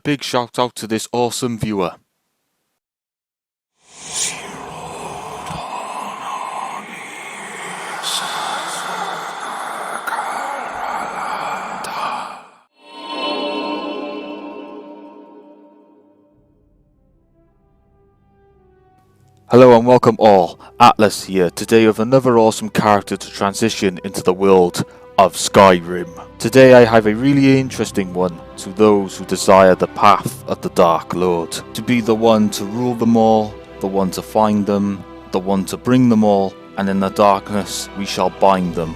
big shout out to this awesome viewer. Hello and welcome all, Atlas here, today with another awesome character to transition into the world of Skyrim. Today I have a really interesting one to those who desire the path of the Dark Lord. To be the one to rule them all, the one to find them, the one to bring them all, and in the darkness we shall bind them.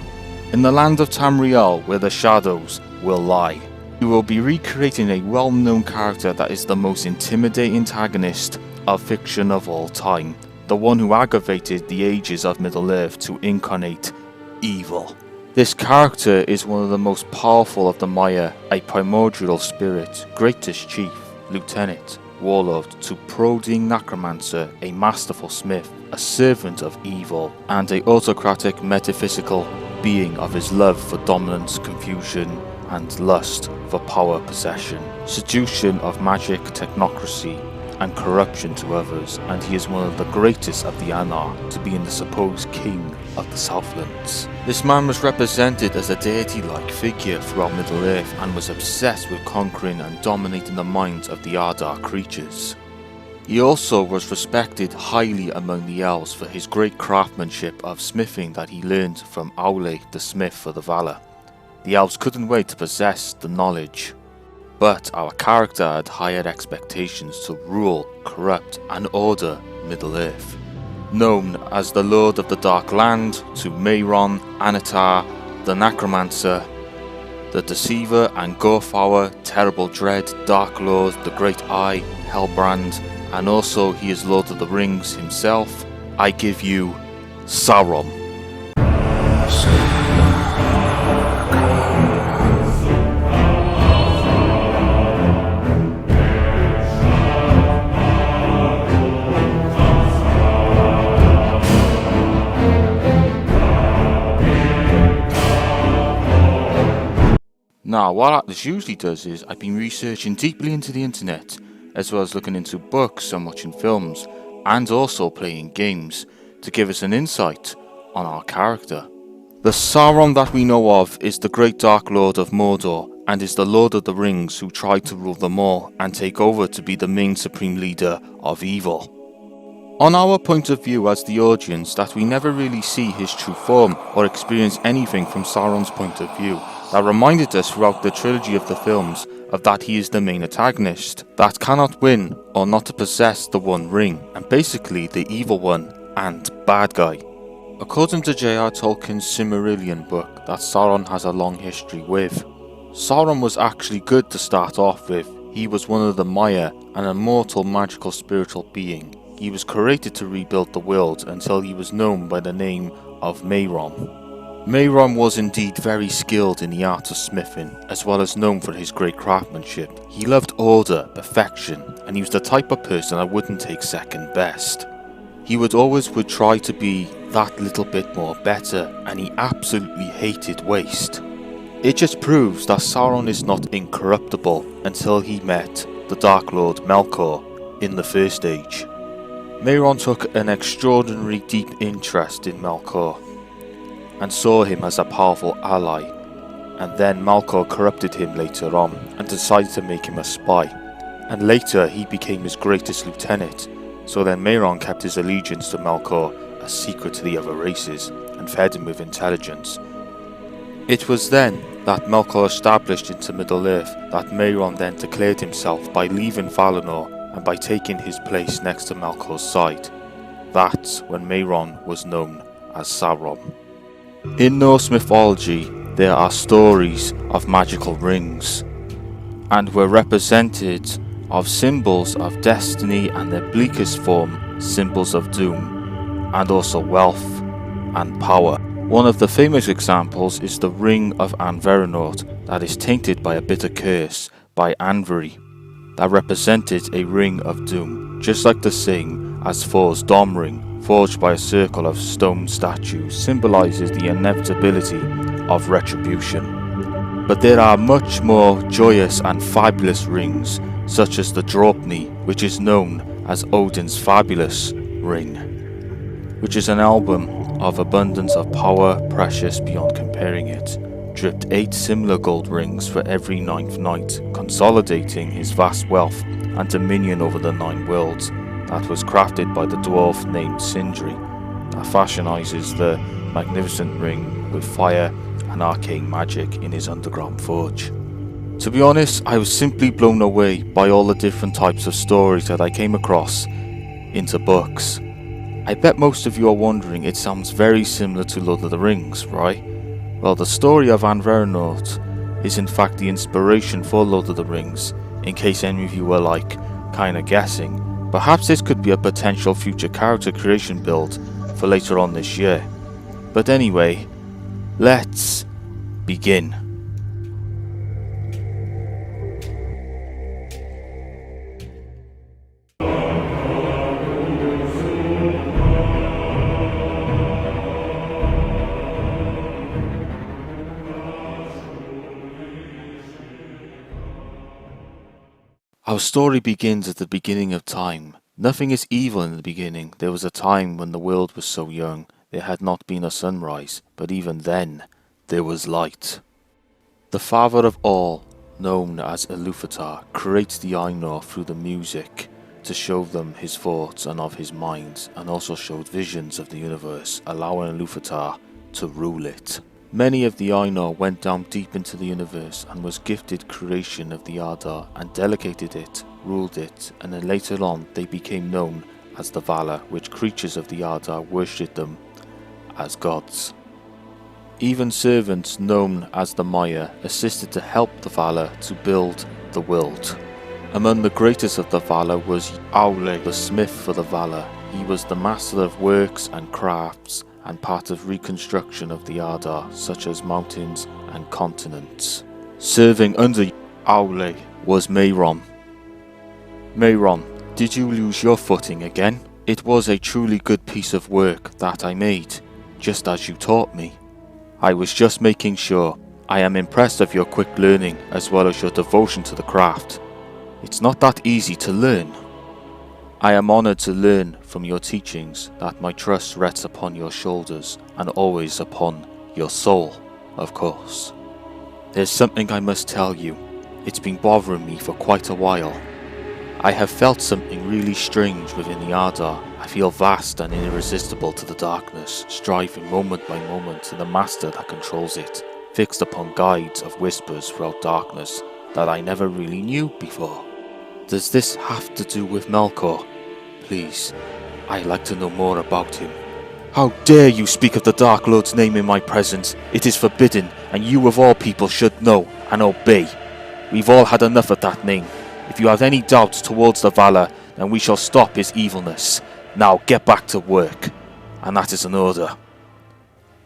In the land of Tamriel where the shadows will lie. We will be recreating a well-known character that is the most intimidating antagonist of fiction of all time, the one who aggravated the ages of Middle-earth to incarnate evil. This character is one of the most powerful of the Maya, a primordial spirit, greatest chief, lieutenant, warlord, to prodding necromancer, a masterful smith, a servant of evil, and a autocratic metaphysical being of his love for dominance, confusion, and lust for power possession, seduction of magic, technocracy, and corruption to others, and he is one of the greatest of the Anar, to being the supposed king of the Southlands. This man was represented as a deity-like figure throughout Middle-earth and was obsessed with conquering and dominating the minds of the Ardar creatures. He also was respected highly among the elves for his great craftsmanship of smithing that he learned from Aule the smith for the Valor. The elves couldn't wait to possess the knowledge. But our character had higher expectations to rule, corrupt, and order Middle-earth. Known as the Lord of the Dark Land to Mehron, Anatar, the Necromancer, the Deceiver and Gorfauer, Terrible Dread, Dark Lord, the Great Eye, Halbrand, and also he is Lord of the Rings himself, I give you Sauron. Now, what Atlas usually does is I've been researching deeply into the internet, as well as looking into books and watching films, and also playing games, to give us an insight on our character. The Sauron that we know of is the great Dark Lord of Mordor, and is the Lord of the Rings who tried to rule them all and take over to be the main supreme leader of evil. On our point of view as the audience, that we never really see his true form or experience anything from Sauron's point of view, that reminded us throughout the trilogy of the films of that he is the main antagonist, that cannot win or not to possess the One Ring, and basically the evil one and bad guy. According to J.R. Tolkien's Silmarillion book that Sauron has a long history with, Sauron was actually good to start off with. He was one of the Maya, an immortal magical spiritual being. He was created to rebuild the world until he was known by the name of Mehron. Mehron was indeed very skilled in the art of smithing, as well as known for his great craftsmanship. He loved order, perfection, and he was the type of person I wouldn't take second best. He would try to be that little bit more better, and he absolutely hated waste. It just proves that Sauron is not incorruptible until he met the Dark Lord Melkor in the First Age. Mehron took an extraordinary deep interest in Melkor, and saw him as a powerful ally, and then Melkor corrupted him later on and decided to make him a spy, and later he became his greatest lieutenant, so then Mehron kept his allegiance to Melkor a secret to the other races and fed him with intelligence. It was then that Melkor established into Middle-earth that Mehron then declared himself by leaving Valinor and by taking his place next to Melkor's side. That's when Mehron was known as Sauron. In Norse mythology, there are stories of magical rings, and were represented of symbols of destiny and their bleakest form, symbols of doom, and also wealth and power. One of the famous examples is the Ring of Anverenort that is tainted by a bitter curse by Anveri, that represented a ring of doom, just like the same as Thor's Dom Ring, forged by a circle of stone statues, symbolizes the inevitability of retribution. But there are much more joyous and fabulous rings such as the Draupni, which is known as Odin's fabulous ring, which is an album of abundance of power, precious beyond comparing it, dripped 8 similar gold rings for every 9th night, consolidating his vast wealth and dominion over the 9 worlds, that was crafted by the dwarf named Sindri, that fashionizes the magnificent ring with fire and arcane magic in his underground forge. To be honest, I was simply blown away by all the different types of stories that I came across into books. I bet most of you are wondering, it sounds very similar to Lord of the Rings, right? Well, the story of Halbrand is in fact the inspiration for Lord of the Rings, in case any of you were kinda guessing. Perhaps this could be a potential future character creation build for later on this year. But anyway, let's begin. Our story begins at the beginning of time. Nothing is evil in the beginning. There was a time when the world was so young, there had not been a sunrise, but even then, there was light. The father of all, known as Ilúvatar, creates the Ainur through the music to show them his thoughts and of his mind, and also showed visions of the universe, allowing Ilúvatar to rule it. Many of the Ainur went down deep into the universe and was gifted creation of the Ardar and delegated it, ruled it, and then later on they became known as the Valar, which creatures of the Ardar worshipped them as gods. Even servants known as the Maya assisted to help the Valar to build the world. Among the greatest of the Valar was Aule, the smith for the Valar. He was the master of works and crafts, and part of reconstruction of the Ardar, such as mountains and continents. Serving under Aule was Meiron. Meiron, did you lose your footing again? It was a truly good piece of work that I made, just as you taught me. I was just making sure. I am impressed of your quick learning as well as your devotion to the craft. It's not that easy to learn. I am honored to learn from your teachings that my trust rests upon your shoulders and always upon your soul, of course. There's something I must tell you. It's been bothering me for quite a while. I have felt something really strange within the Ardar. I feel vast and irresistible to the darkness, striving moment by moment to the master that controls it, fixed upon guides of whispers throughout darkness that I never really knew before. Does this have to do with Melkor? Please, I'd like to know more about him. How dare you speak of the Dark Lord's name in my presence? It is forbidden, and you of all people should know and obey. We've all had enough of that name. If you have any doubts towards the Valar, then we shall stop his evilness. Now get back to work. And that is an order.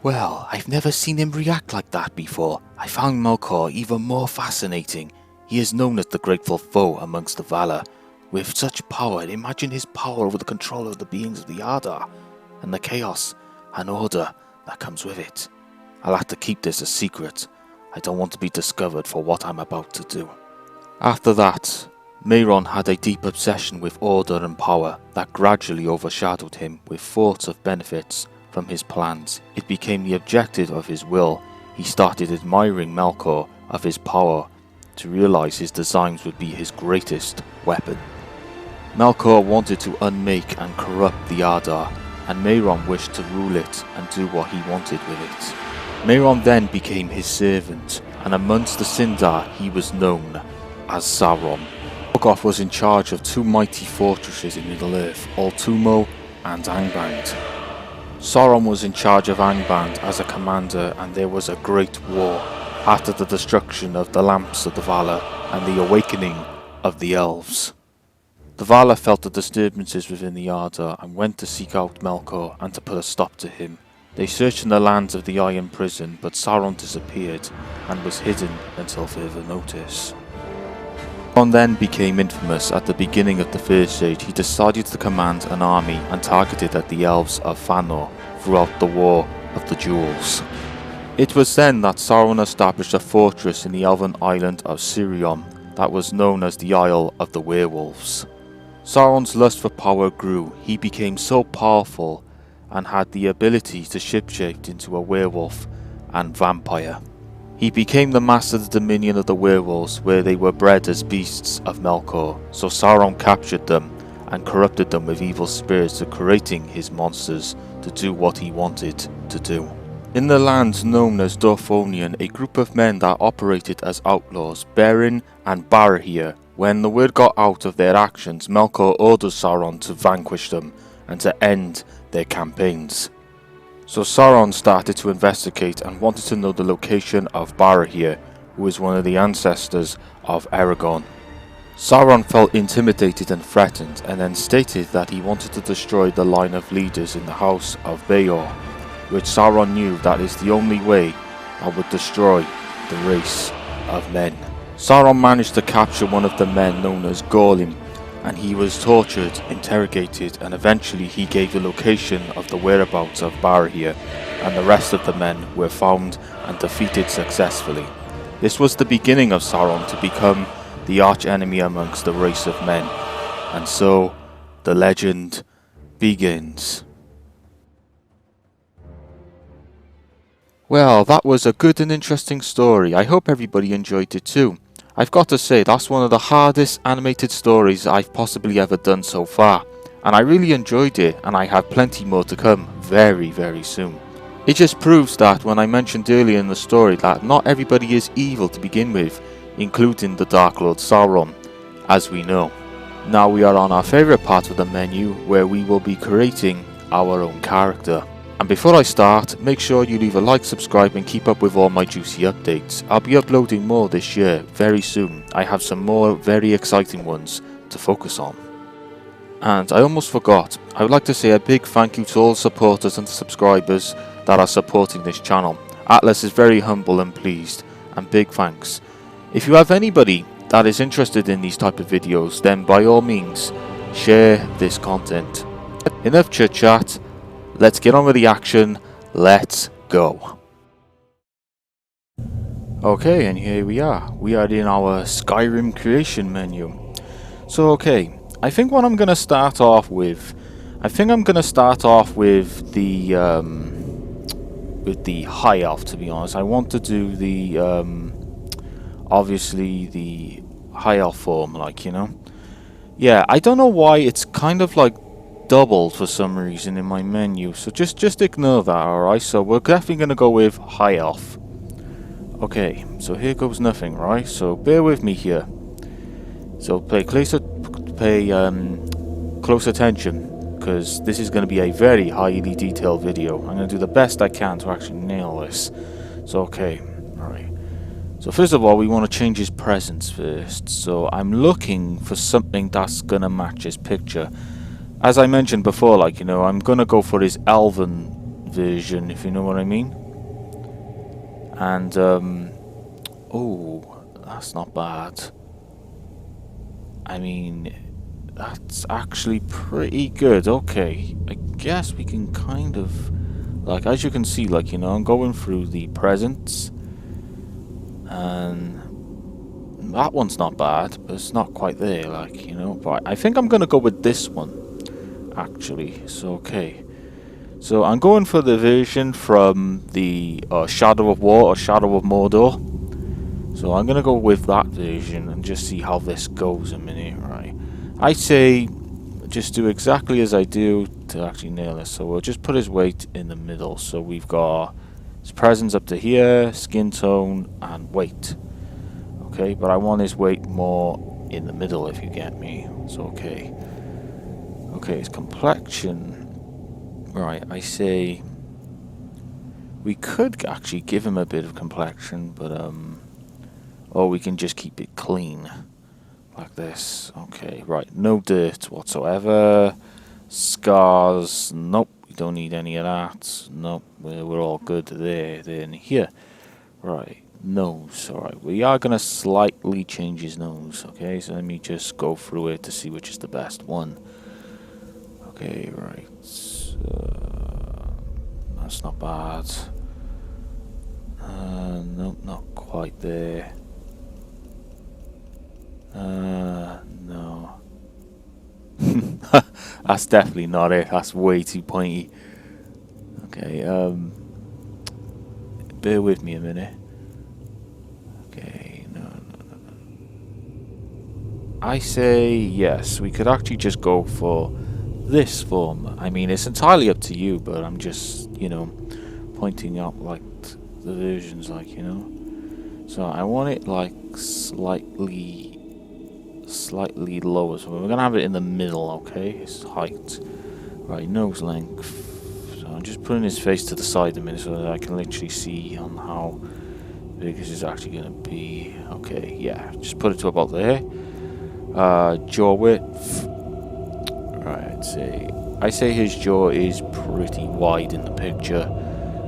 Well, I've never seen him react like that before. I found Melkor even more fascinating. He is known as the grateful foe amongst the Valar. With such power, imagine his power over the control of the beings of the Ardar, and the chaos and order that comes with it. I'll have to keep this a secret. I don't want to be discovered for what I'm about to do. After that, Meiron had a deep obsession with order and power that gradually overshadowed him with thoughts of benefits from his plans. It became the objective of his will. He started admiring Melkor of his power to realize his designs would be his greatest weapon. Melkor wanted to unmake and corrupt the Ardar, and Meiron wished to rule it and do what he wanted with it. Meiron then became his servant, and amongst the Sindar he was known as Sauron. Morgoth was in charge of 2 mighty fortresses in Middle-earth, Ultimo and Angband. Sauron was in charge of Angband as a commander, and there was a great war after the destruction of the lamps of the Valar and the awakening of the elves. The Valar felt the disturbances within the Ardar and went to seek out Melkor and to put a stop to him. They searched in the lands of the Iron Prison, but Sauron disappeared and was hidden until further notice. Sauron then became infamous. At the beginning of the First Age, he decided to command an army and targeted at the elves of Fëanor throughout the War of the Jewels. It was then that Sauron established a fortress in the elven island of Sirion. that was known as the Isle of the Werewolves. Sauron's lust for power grew. He became so powerful and had the ability to shapeshift into a werewolf and vampire. He became the master of the dominion of the werewolves, where they were bred as beasts of Melkor, so Sauron captured them and corrupted them with evil spirits, creating his monsters to do what he wanted to do. In the lands known as Dorthonion, a group of men that operated as outlaws, Beren and Barahir, when the word got out of their actions, Melkor ordered Sauron to vanquish them and to end their campaigns. So Sauron started to investigate and wanted to know the location of Barahir, who is one of the ancestors of Aragorn. Sauron felt intimidated and threatened, and then stated that he wanted to destroy the line of leaders in the House of Beor, which Sauron knew that is the only way that would destroy the race of men. Sauron managed to capture one of the men known as Gorlim, and he was tortured, interrogated, and eventually he gave the location of the whereabouts of Barahir, and the rest of the men were found and defeated successfully. This was the beginning of Sauron to become the arch-enemy amongst the race of men, and so the legend begins. Well, that was a good and interesting story. I hope everybody enjoyed it too. I've got to say, that's one of the hardest animated stories I've possibly ever done so far, and I really enjoyed it, and I have plenty more to come very, very soon. It just proves that when I mentioned earlier in the story that not everybody is evil to begin with, including the Dark Lord Sauron, as we know. Now we are on our favourite part of the menu, where we will be creating our own character. And before I start, make sure you leave a like, subscribe and keep up with all my juicy updates. I'll be uploading more this year, very soon. I have some more very exciting ones to focus on. And I almost forgot, I would like to say a big thank you to all supporters and subscribers that are supporting this channel. Atlas is very humble and pleased, and big thanks. If you have anybody that is interested in these type of videos, then by all means, share this content. Enough chit chat. Let's get on with the action. Let's go. Okay, and here we are. We are in our Skyrim creation menu. So, okay, I think what I'm going to start off with, the high elf, to be honest. I want to do the obviously the high elf form, like, you know. Yeah, I don't know why it's kind of like doubled for some reason in my menu, so just ignore that. Alright, so we're definitely going to go with high elf. Okay, so here goes nothing, right? So bear with me here. So pay close attention, because this is going to be a very highly detailed video. I'm going to do the best I can to actually nail this. So okay, alright. So first of all, we want to change his presence first. So I'm looking for something that's going to match his picture. As I mentioned before, like, you know, I'm going to go for his elven version, if you know what I mean. And, oh, that's not bad. I mean, that's actually pretty good. Okay, I guess we can kind of, like, as you can see, like, you know, I'm going through the presents. And that one's not bad, but it's not quite there, like, you know. But I think I'm going to go with this one, actually. So okay, so I'm going for the version from the Shadow of War or Shadow of Mordor. So I'm gonna go with that version and just see how this goes a minute. Right, I say just do exactly as I do to actually nail this. So we'll just put his weight in the middle. So we've got his presence up to here, skin tone and weight. Okay, but I want his weight more in the middle, if you get me. So okay. Okay, his complexion. Right, I say we could actually give him a bit of complexion, but or we can just keep it clean like this. Okay, right, no dirt whatsoever. Scars, nope, we don't need any of that. Nope, we're all good there, then here. Right, nose. Alright, we are gonna slightly change his nose. Okay, so let me just go through it to see which is the best one. Okay, right. That's not bad. Nope, not quite there. No. That's definitely not it. That's way too pointy. Okay, bear with me a minute. Okay, no. I say yes, we could actually just go for this form. I mean, it's entirely up to you, but I'm just, pointing out, like, the versions, like, So I want it, like, slightly lower. So we're going to have it in the middle, okay? His height. Right, nose length. So I'm just putting his face to the side a minute so that I can literally see on how big this is actually going to be. Okay, yeah. Just put it to about there. Jaw width. Right, I say his jaw is pretty wide in the picture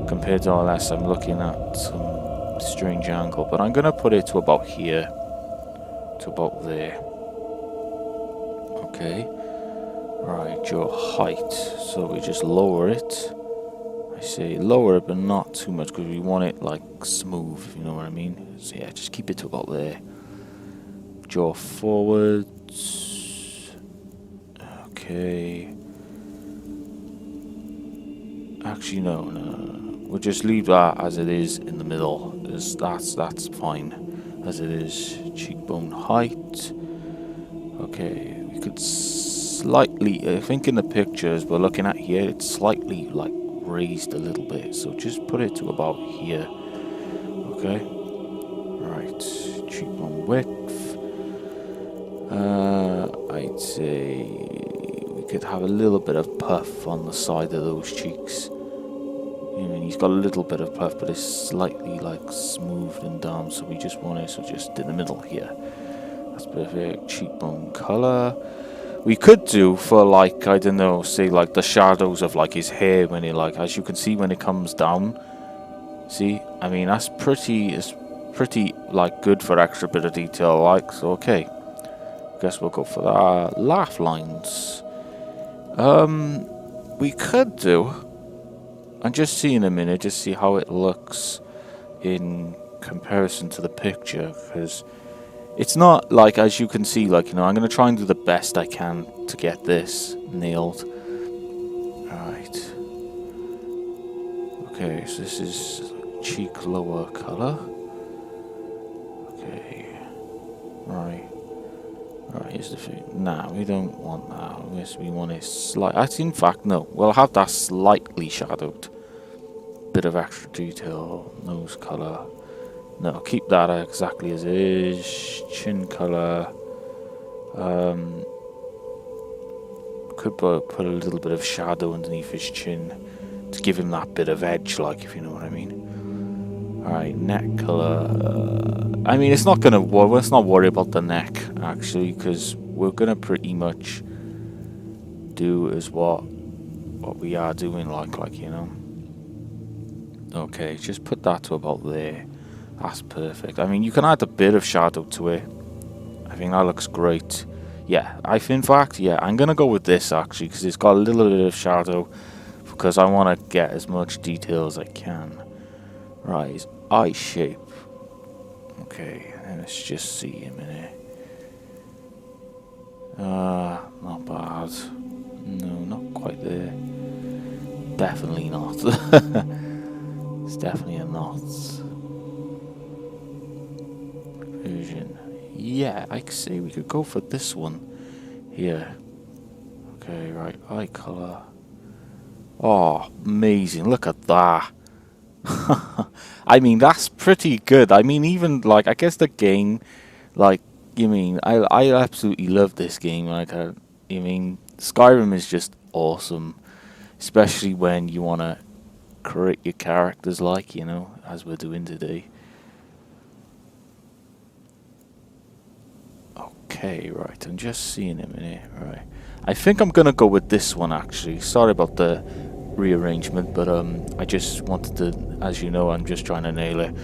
compared to unless I'm looking at some strange angle, but I'm gonna put it to about here, to about there. Okay. Right, jaw height. So we just lower it. I say lower it, but not too much because we want it like smooth, if you know what I mean. So yeah, just keep it to about there. Jaw forwards. Okay. Actually, no. We'll just leave that as it is in the middle. That's fine as it is. Cheekbone height. Okay, we could slightly. I think in the pictures we're looking at here, it's slightly like raised a little bit. So just put it to about here. Okay. Right. Cheekbone width. I'd say we could have a little bit of puff on the side of those cheeks. I mean, he's got a little bit of puff, but it's slightly like smoothed and down, so we just want it, so just in the middle here. That's perfect. Cheekbone color. We could do for like, I don't know, say like the shadows of like his hair when he like, as you can see when it comes down. See, I mean it's pretty like good for extra bit of detail, like, so okay. Guess we'll go for that. Laugh lines. We could do. I'm just seeing a minute, just see how it looks in comparison to the picture, because it's not like, as you can see, like, I'm going to try and do the best I can to get this nailed. Alright. Okay, so this is cheek lower color. Okay. Right. Right, here's the thing. Nah, we don't want that. Yes, we want it slight. Actually, in fact, no. We'll have that slightly shadowed. Bit of extra detail. Nose color. No, keep that exactly as it is. Chin color. Could put a little bit of shadow underneath his chin to give him that bit of edge, like, if you know what I mean. Alright, neck color. I mean, let's not worry about the neck, actually, because we're gonna pretty much do as what we are doing, like, Okay, just put that to about there. That's perfect. I mean, you can add a bit of shadow to it. I think that looks great. Yeah, in fact, I'm gonna go with this, actually, because it's got a little bit of shadow, because I want to get as much detail as I can. Right, his eye shape. Okay, and let's just see a minute. Not bad. No, not quite there. Definitely not. It's definitely a not. Version. Yeah, I could say we could go for this one here. Okay, right, eye color. Oh, amazing! Look at that. I mean, that's pretty good. I mean, even like, I guess the game, like, I absolutely love this game. Like, Skyrim is just awesome, especially when you want to create your characters, like, as we're doing today. Okay, right, I'm just seeing him in here, right. I think I'm gonna go with this one, actually. Sorry about the rearrangement, but I just wanted to, as you know, I'm just trying to nail it.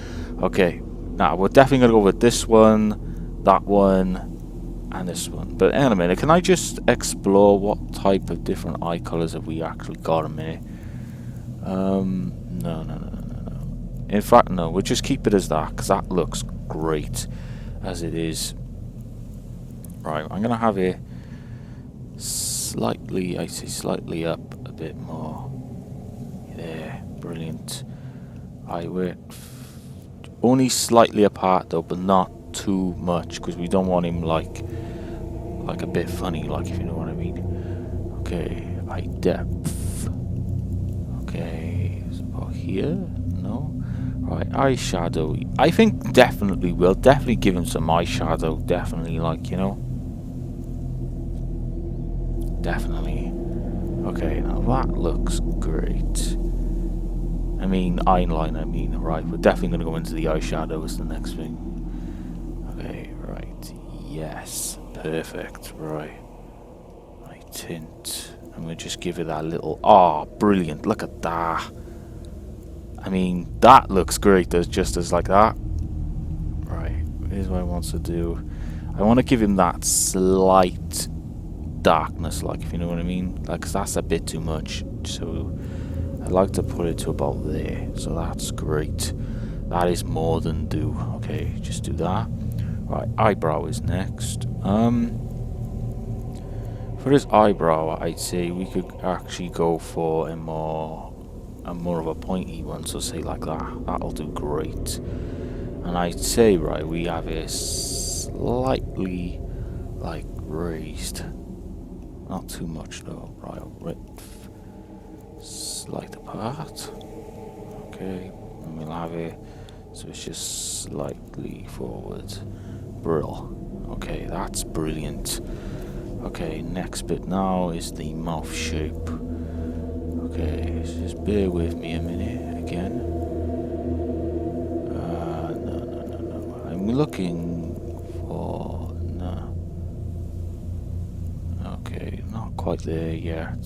Okay, now we're definitely gonna go with this one, that one, and this one. But hang on a minute, can I just explore what type of different eye colors have we actually got a minute? No. In fact, no, we'll just keep it as that, because that looks great as it is. Right, I'm gonna have it slightly, I say slightly up a bit more. There, brilliant. We're only slightly apart though, but not too much, because we don't want him like a bit funny, like, if you know what I mean. Okay, eye depth. Okay, it's about here. No. Right, eyeshadow. I think definitely will. Definitely give him some eyeshadow. Definitely, like, you know. Definitely. Okay, now that looks great. I mean, eyeliner, I mean, right. We're definitely going to go into the eyeshadow as the next thing. Okay, right. Yes. Perfect. Right. Right, tint. And we'll just give it that little... Oh, brilliant. Look at that. I mean, that looks great just as like that. Right. Here's what I want to do. I want to give him that slight darkness, like, if you know what I mean. Like, 'cause that's a bit too much. So I'd like to put it to about there. So that's great. That is more than due. Okay, just do that. Right, eyebrow is next. For his eyebrow, I'd say we could actually go for a more of a pointy one, so say like that. That'll do great. And I'd say, right, we have it slightly like raised. Not too much though. Right, slight apart. Okay, and we'll have it so it's just slightly forward. Brill. Okay, that's brilliant. Okay, next bit now is the mouth shape. Okay, so just bear with me a minute again. No. I'm looking for... No. Okay, not quite there yet.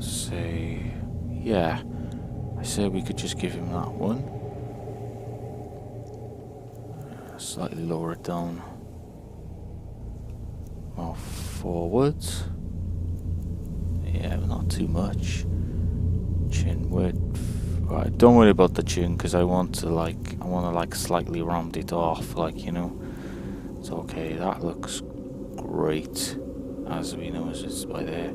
Say... Yeah. I say we could just give him that one. Slightly lower it down. Mouth forwards. Yeah, but not too much. Chin width. Right, don't worry about the chin, because I want to like slightly round it off, like, you know. It's okay. That looks great, as we know, as it's by there.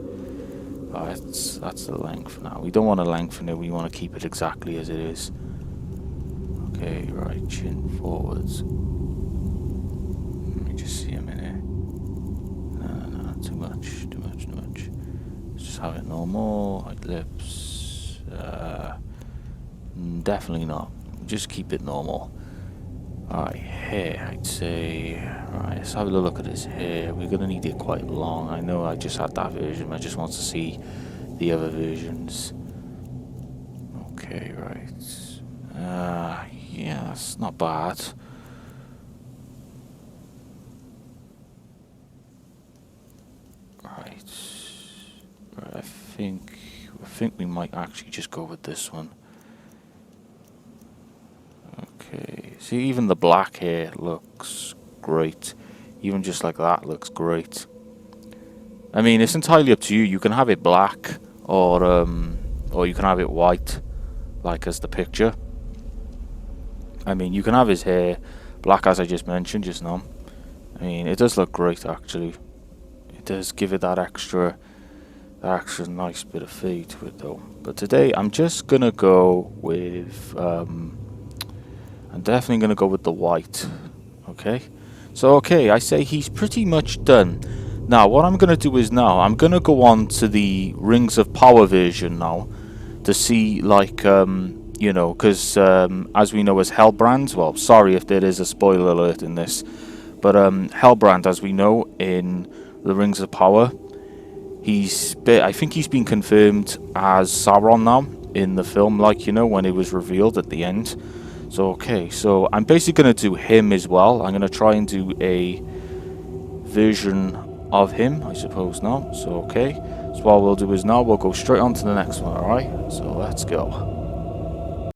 That's the length now. We don't want to lengthen it. We want to keep it exactly as it is. Okay, right, chin forwards. Let me just see a minute. No, too much. Let's just have it normal, like lips. Definitely not. Just keep it normal. Alright, hair, I'd say. Alright, let's have a look at his hair. We're gonna need it quite long. I know I just had that version, but I just want to see the other versions. Okay, right. Yeah, that's not bad. Right. I think we might actually just go with this one. Okay. See, even the black hair looks great. Even just like that looks great. I mean, it's entirely up to you. You can have it black, or you can have it white, like as the picture. I mean, you can have his hair black, as I just mentioned just now. I mean, it does look great, actually. It does give it that extra nice bit of fade to it, though. But today, I'm just gonna go with, I'm definitely gonna go with the white. Okay. So, okay, I say he's pretty much done. Now, what I'm gonna do is I'm gonna go on to the Rings of Power version now, to see, like, you know, because as we know as Halbrand, well, sorry if there is a spoiler alert in this, but Halbrand, as we know in the Rings of Power, I think he's been confirmed as Sauron now in the film, like, you know, when it was revealed at the end. So, okay, so I'm basically going to do him as well. I'm going to try and do a version of him, I suppose, now. So, okay, so what we'll do is we'll go straight on to the next one, alright? So, let's go.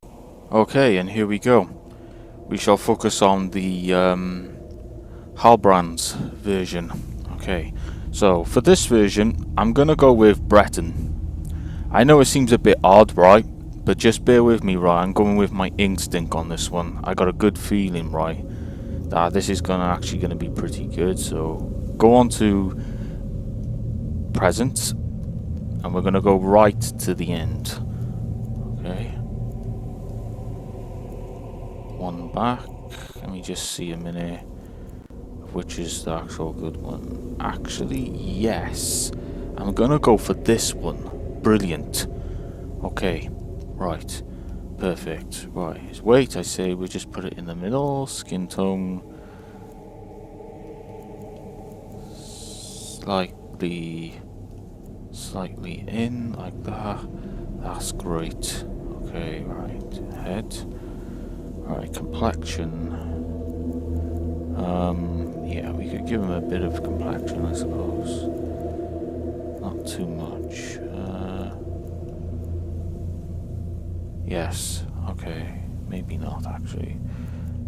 Okay, and here we go. We shall focus on the Halbrand's version. Okay, so for this version, I'm going to go with Breton. I know it seems a bit odd, right? But just bear with me, right? I'm going with my instinct on this one. I got a good feeling, right? this is actually gonna be pretty good. So go on to present, and we're gonna go right to the end. Okay. One back. Let me just see a minute. Which is the actual good one? Actually, yes. I'm gonna go for this one. Brilliant. Okay. Right. Perfect. Right. Wait, I say we just put it in the middle. Skin tone. Slightly in, like that. That's great. Okay, right. Head. Right, complexion. Yeah, we could give him a bit of complexion, I suppose. Not too much. Yes. Okay. Maybe not, actually.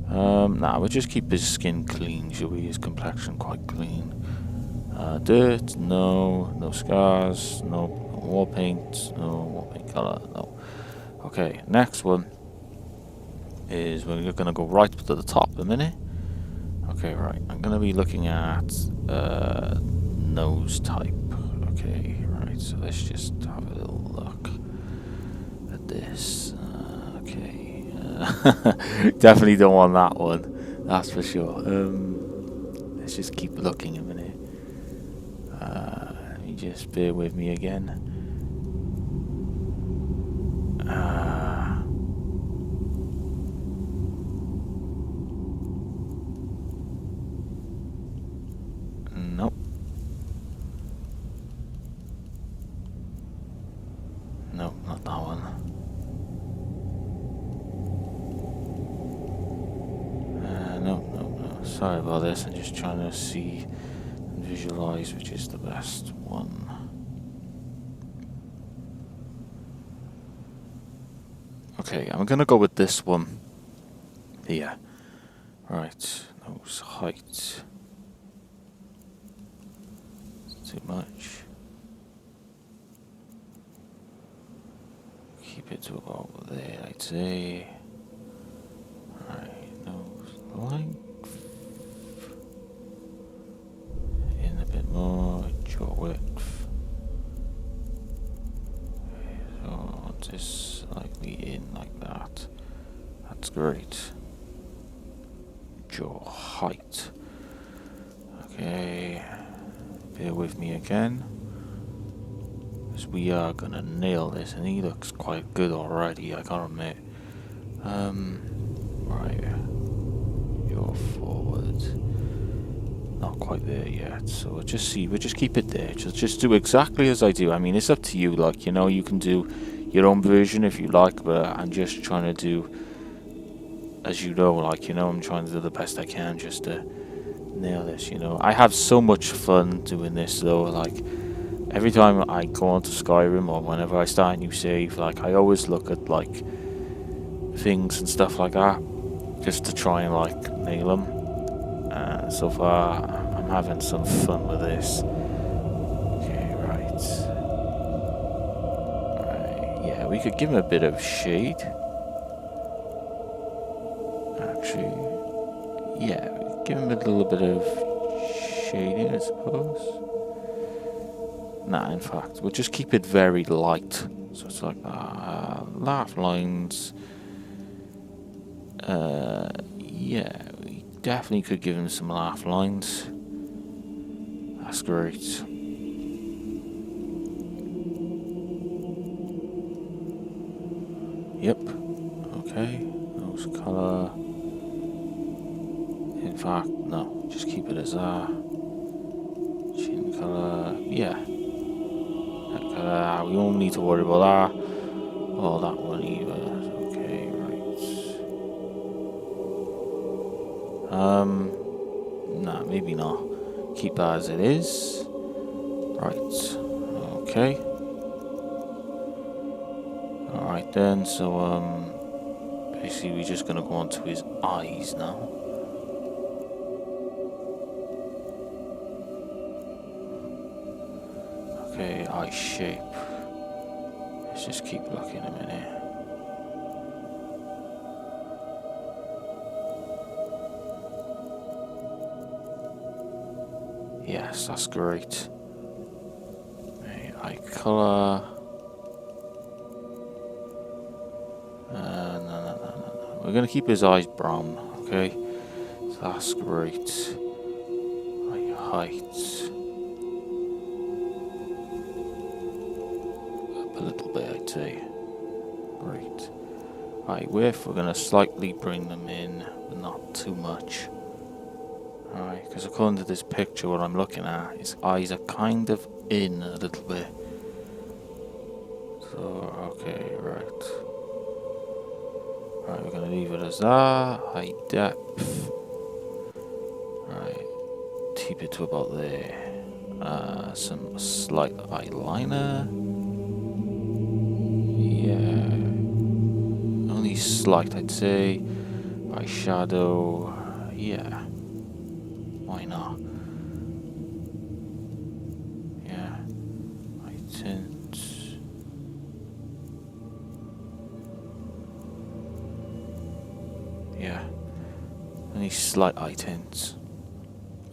Nah, we'll just keep his skin clean, shall we? His complexion quite clean. Dirt, no. No scars, no war paint, no war paint color, no. Okay, next one is we're gonna go right to the top a minute. Okay, right. I'm gonna be looking at nose type. Okay, right. So let's just have a little look at this. Okay, definitely don't want that one. That's for sure. Let's just keep looking a minute. Let me just bear with me again. Nope. Nope, not that one. No. Sorry about this. I'm just trying to see and visualize which is the best one. Okay, I'm gonna go with this one. Here. Right. Nose height. Too much. Keep it to about there, I'd say. Right, nose length. In a bit more, jaw width. Okay, so just slightly in like that. That's great. Jaw height. Okay. Bear with me again, because we are gonna nail this, and he looks quite good already, I gotta admit. Right, you're forward, not quite there yet, so we'll just keep it there, just do exactly as I do. I mean, it's up to you, like, you know, you can do your own version if you like, but I'm just trying to do, as you know, like, you know, I'm trying to do the best I can just to nail this, you know. I have so much fun doing this though, like every time I go onto Skyrim or whenever I start a new save, like I always look at like things and stuff like that just to try and like nail them. So far I'm having some fun with this. Okay, right, yeah, we could give him a bit of shade actually. Yeah, give him a little bit of shading, I suppose. Nah, in fact, we'll just keep it very light. So it's like laugh lines. Yeah, we definitely could give him some laugh lines. That's great. Yep. Okay. Nose color. In fact, no. Just keep it as that. Chin color. Yeah. That color. We don't need to worry about that. Oh, that one either. Okay, right. Nah, maybe not. Keep that as it is. Right. Okay. Alright then, so basically we're just gonna go on to his eyes now. Okay, eye shape. Let's just keep looking a minute. Yes, that's great. Eye colour. No. We're gonna keep his eyes brown, okay? So that's great. Eye height. Up a little bit, I'd say. Great. Eye width, we're gonna slightly bring them in, but not too much. Alright, because according to this picture, what I'm looking at, his eyes are kind of in a little bit. So, okay, right. Alright, we're going to leave it as that. High depth. Alright, keep it to about there. Some slight eyeliner. Yeah. Only slight, I'd say. Eyeshadow. Yeah. Why not? Yeah. Eye tint. Yeah. Only slight eye tints.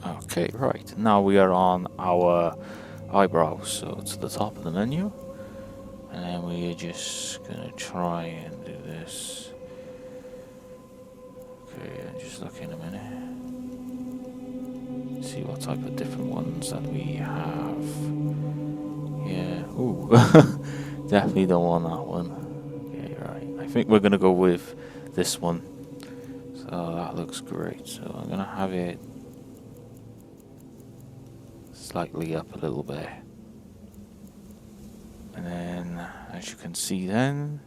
Okay, right. Now we are on our eyebrows. So to the top of the menu. And then we're just gonna try and do this. Okay, just look in a minute. See what type of different ones that we have. Yeah. Ooh. Definitely don't want that one. Okay, right. I think we're gonna go with this one. So that looks great. So I'm gonna have it slightly up a little bit. And then, as you can see then,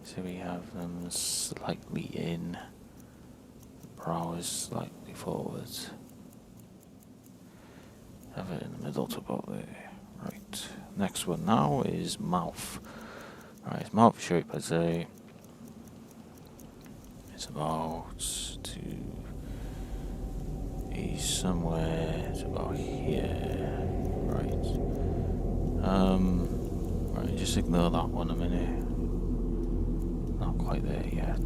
so we have them slightly in. The brow is slightly forwards. Have it in the middle to about there. Right. Next one now is mouth. Right, mouth shape, I'd say. It's about to be somewhere to about here. Right. Right, just ignore that one a minute. Not quite there yet.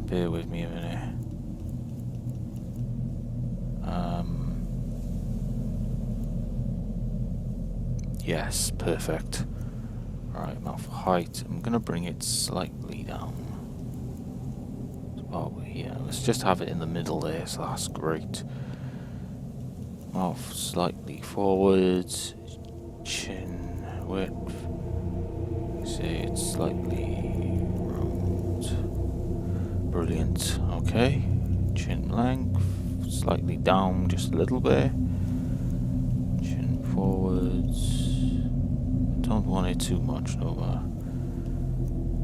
Bear with me a minute. Yes, perfect. Right, mouth height. I'm gonna bring it slightly down. Oh, yeah. Let's just have it in the middle there. So that's great. Mouth slightly forwards. Chin width. Say it's slightly round. Brilliant. Okay. Chin length slightly down, just a little bit. Chin forwards. Don't want it too much, no.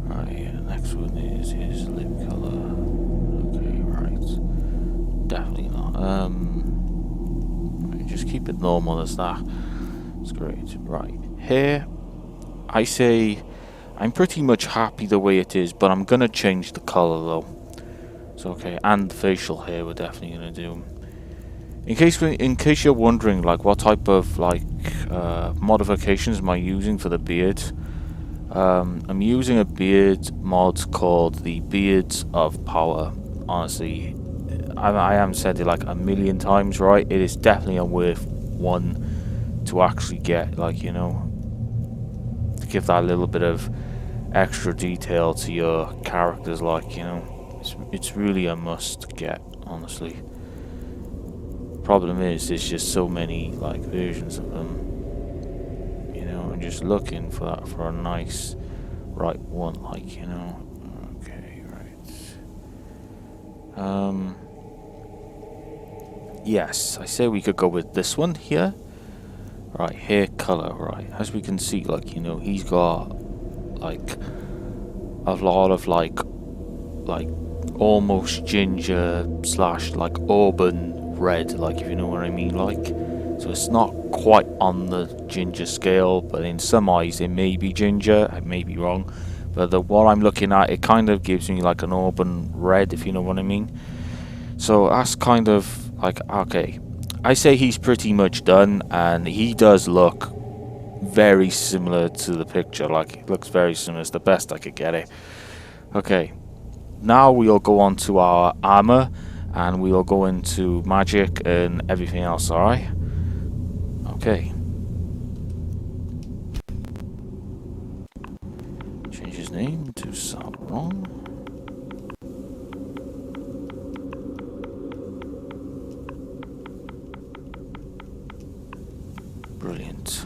Right, the next one is his lip color. Okay, right. Definitely not. Right, just keep it normal as that. It's great. Right, hair. I say I'm pretty much happy the way it is, but I'm gonna change the color though. It's okay, and facial hair we're definitely gonna do. In case you're wondering, like, what type of modifications am I using for the beard? I'm using a beard mod called the Beards of Power. Honestly, I haven't said it like a million times, right? It is definitely a worth one to actually get, like, you know, to give that little bit of extra detail to your characters, like, you know. It's really a must get, honestly. Problem is, there's just so many like versions of them. You know, I'm just looking for that, for a nice right one, like, you know. Okay, right. Yes, I say we could go with this one here. Right, hair color, right. As we can see, like, you know, he's got like a lot of like almost ginger slash like auburn red, like, if you know what I mean, like. So it's not quite on the ginger scale, but in some eyes it may be ginger. I may be wrong, but what I'm looking at, it kind of gives me like an auburn red, if you know what I mean. So that's kind of like, okay, I say he's pretty much done, and he does look very similar to the picture. Like, it looks very similar. It's the best I could get it. Okay, now we'll go on to our armor, and we'll go into magic and everything else, alright? Okay. Change his name to Sauron. Brilliant.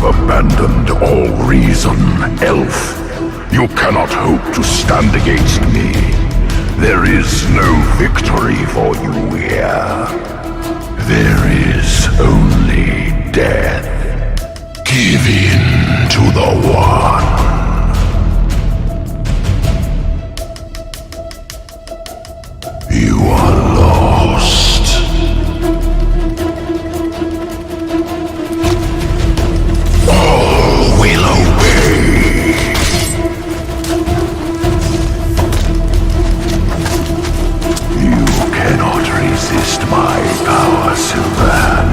Abandoned all reason, elf. You cannot hope to stand against me. There is no victory for you here. There is only death. Give in to the one. You are lost. My power, Sylvan.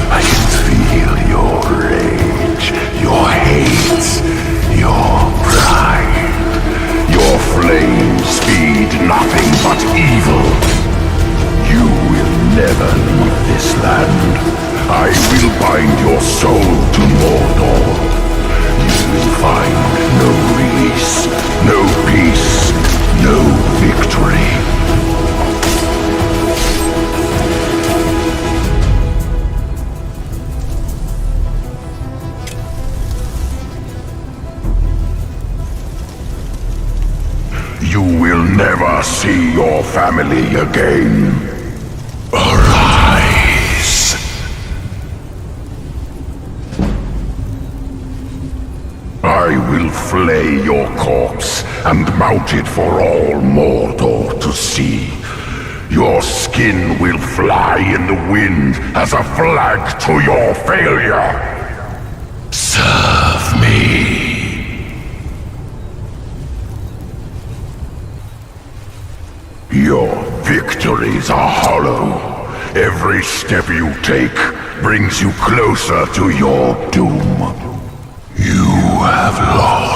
I can feel your rage, your hate, your pride. Your flames feed nothing but evil. You will never leave this land. I will bind your soul to Mordor. You will find no release, no peace, no victory. You will never see your family again. Arise! I will flay your corpse and mount it for all Mordor to see. Your skin will fly in the wind as a flag to your failure. Serve me. Your victories are hollow. Every step you take brings you closer to your doom. You have lost.